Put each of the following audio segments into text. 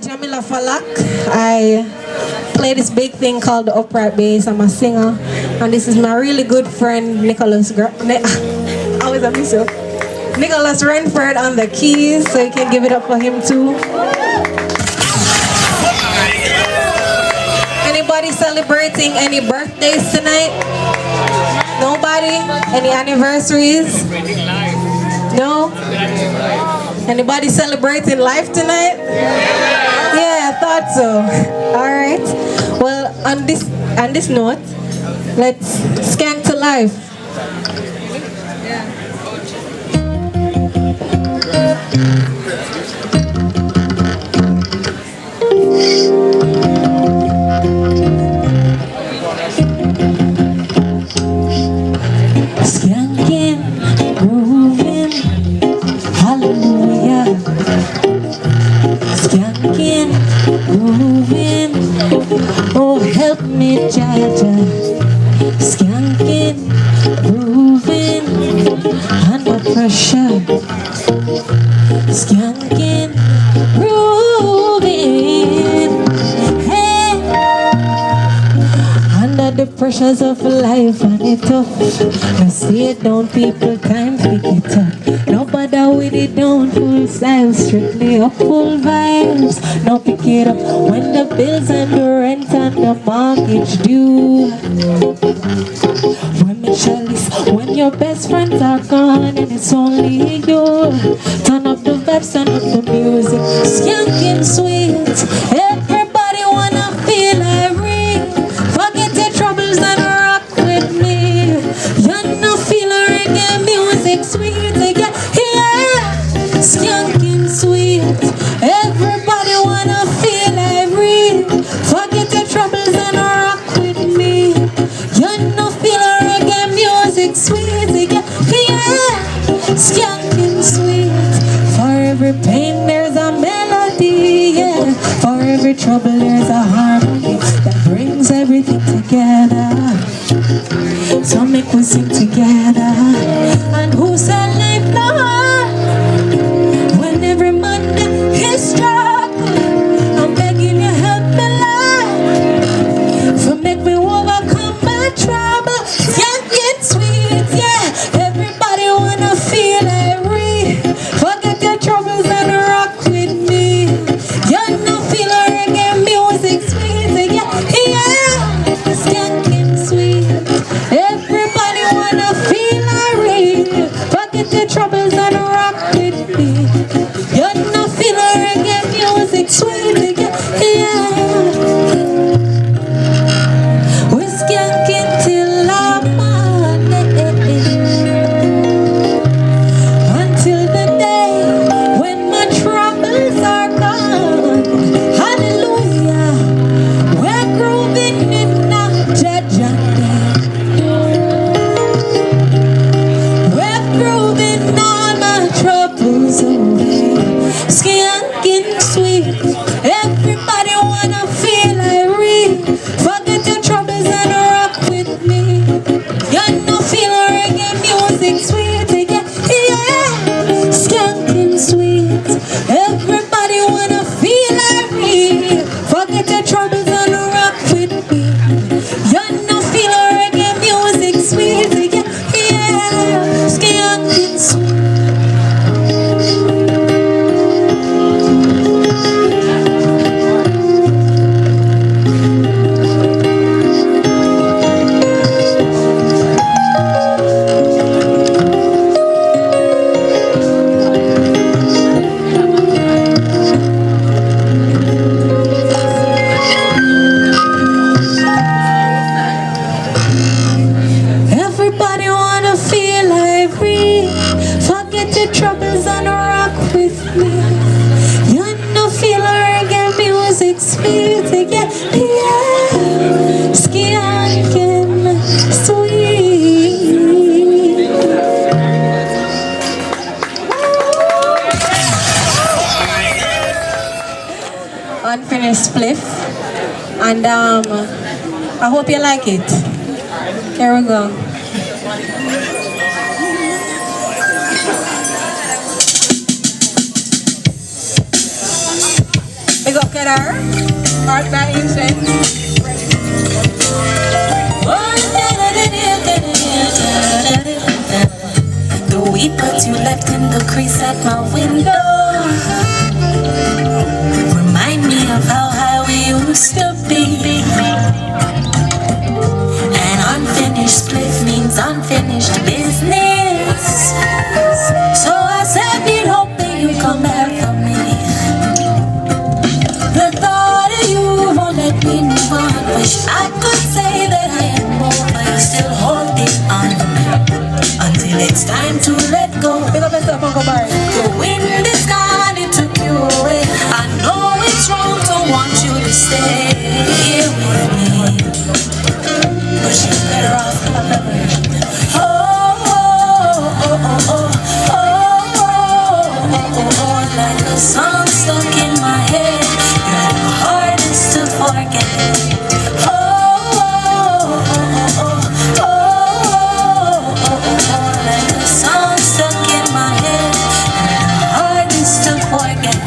Jamila Falak. I play this big thing called the upright bass. I'm a singer, and this is my really good friend Nicholas. I always have this up. Nicholas Renford on the keys, so you can give it up for him too. Anybody celebrating any birthdays tonight? Nobody? Any anniversaries? No? Anybody celebrating life tonight? Yeah, I thought so. All right. Well, on this note, let's scan to life. Skanking, grooving, hallelujah. Skanking, grooving, oh help me, Jaja. Skanking, grooving, under pressure. Skanking, grooving, hey. Under the pressures of life and it tough. Now see it down, people can't pick it up. No bother with it down, full style, strictly up full vibes. Now pick it up when the bills and the rent and the mortgage due. When chalice, when your best friends are gone and it's only you. Turn up the vibes, turn up the music, skanking sweet. Everybody wanna feel irate. Forget your troubles and rock with me. You know feel reggae music sweet. Yeah, yeah. Skanking sweet. Everybody wanna feel irate. Forget your troubles and rock with me. You know feel reggae music sweet. Yeah, yeah. Skanking sweet. For every pain there's a melody. Yeah. For every trouble there's a harmony that brings everything together. So make we sing together. And who said life not hard? When every Monday is struggle, I'm begging you help me life. So make me overcome my trouble. Can't get sweet, yeah. Everybody wanna feel irate. Forget your troubles and rock with me. You know feel reggae music sweet, yeah, yeah. Skanking sweet. Everybody wanna feel irate. Forget your troubles and rock with me. You know feel reggae music sweet, yeah, yeah. We're skanking till our morning, until the day when my troubles are gone. Hallelujah. We're grooving in a judgment. We're grooving all my troubles away. Skanking sweet. Everybody wanna feel irate. Forget your troubles and rock with me. You know feel reggae music sweet. Yeah, yeah. Skanking sweet. Everybody wanna feel irate. Forget your troubles and rock with me. You know feel reggae music sweet. Yeah, yeah. Skanking sweet. Everybody wanna feel irate. Forget your troubles and rock with me. You know feel reggae music sweet. Yeah, yeah. Skanking sweet. Unfinished spliff, and I hope you like it. Here we go. Big up Kedar, art by Ancient. The weed that you left in the crease at my window remind me of how high we used to be. An unfinished split means unfinished business. So I said, been hoping you come back for me. The thought of you won't let me move on. Wish I could say that I am over, you still holding on until it's time to let go. The wind is gone, it took you away. I know it's wrong to want you to stay here with me, but you're better off forever. Like a song stuck in my head, you're the hardest to forget. Like a song stuck in my head, you're the hardest to forget.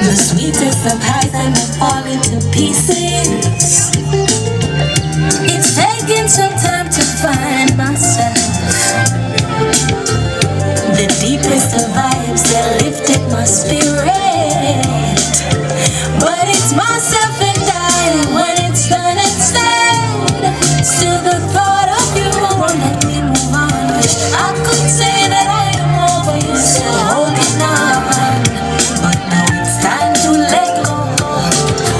The sweetest of highs and then falling to pieces. It's taken some time to find myself. The deepest of vibes that lifted my spirit, but it's myself and I when it's done and said. Still the thought of you won't let me move on. Wish I could say that I am over you, still holding on, but now it's time to let go.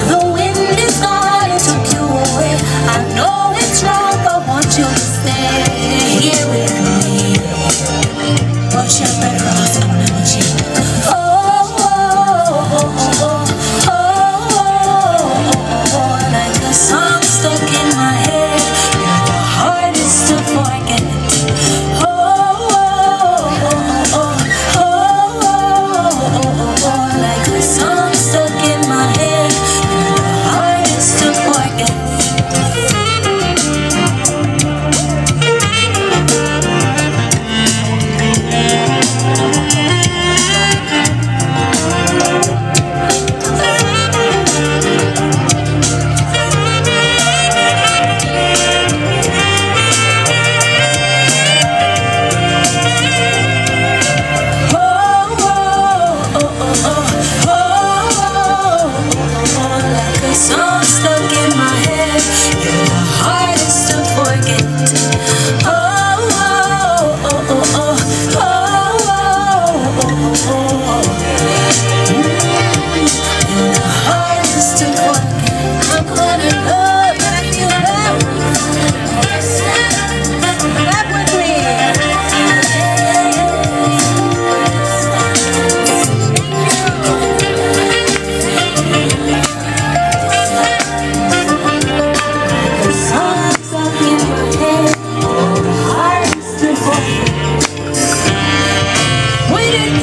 The wind is gone, it took you away. I know it's wrong, but want you to stay here with me, but you're better off to never change. Like a song stuck in my head, you're the hardest to forget. Like a song stuck in my head, you're the hardest to forget. Like a song stuck in my head, you're the hardest to forget. You're the hardest to forget. I'm gonna love you back with me. The song stuck in my head, you're the hardest to forget. We didn't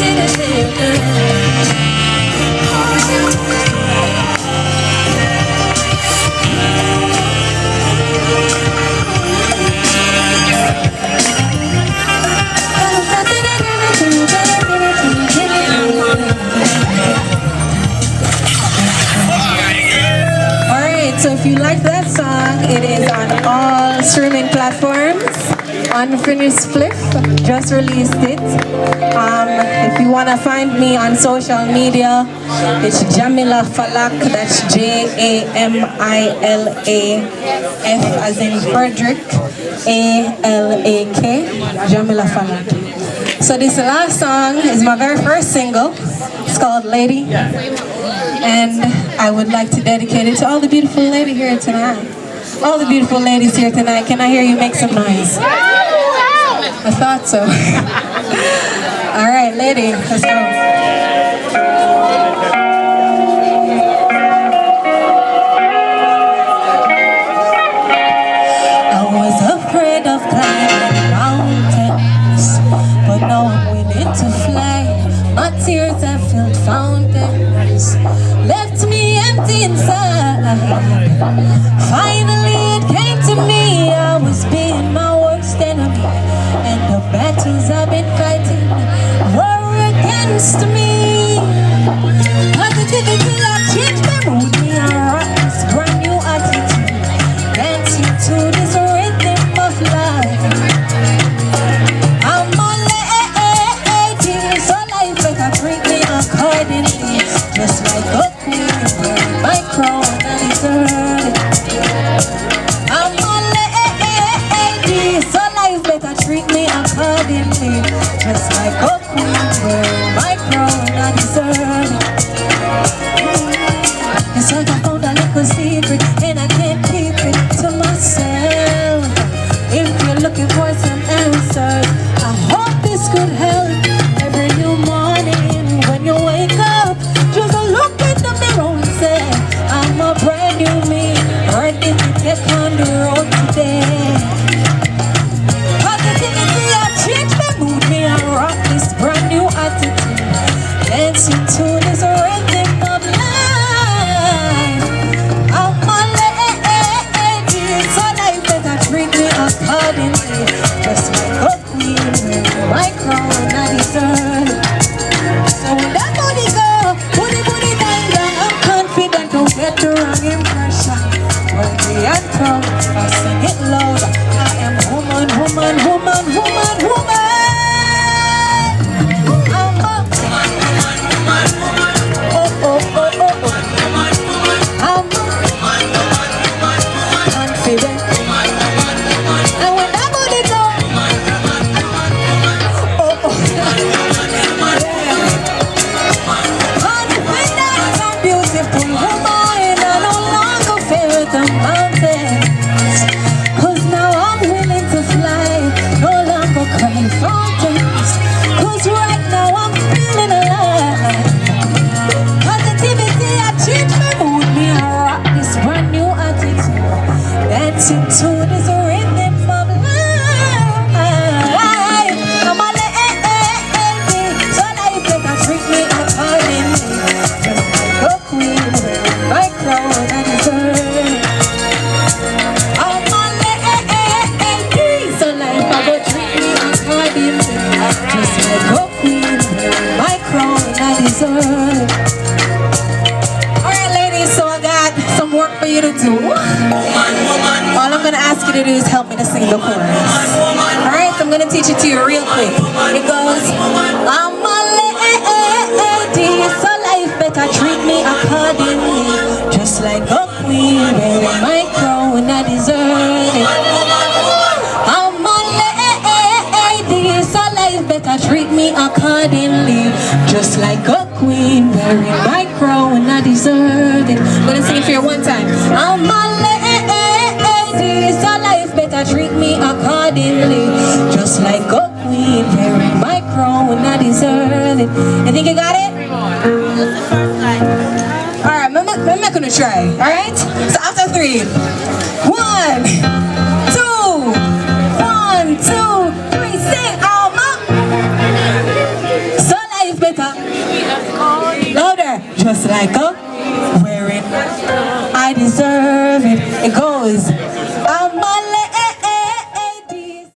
Alright, so if you like that song, it is on all streaming platforms. Unfinished Spliff, just released it. If you want to find me on social media, it's Jamila Falak, that's Jamila, F as in Frederick, Alak, Jamila Falak. So this last song is my very first single. It's called Lady. And I would like to dedicate it to all the beautiful ladies here tonight. All the beautiful ladies here tonight. Can I hear you make some noise? I thought so. All right, lady, let's go. I was afraid of climbing mountains, but now I'm willing to fly. My tears have filled fountains, left me empty inside. Finally it came to me, I was being my worst enemy, and the battles I've been fighting were against me. Positivity you to do, all I'm gonna ask you to do is help me to sing the chorus. Alright, so I'm gonna teach it to you real quick. It goes, I'm a lady, so life better treat me accordingly. Just like a queen wearing my crown, I deserve it. I'm a lady, so life better treat me accordingly. Just like a queen wearing my crown, I deserve it. I'm gonna sing it for you one time. I'm a lady, so life better treat me accordingly. Just like a queen wearing my crown, I deserve it. You think you got it? Alright, I'm not gonna try. Alright? So after 3, 1, 2, 1, 2, 3, sing so life better. Louder. Just like a wearing, I deserve it. It goes.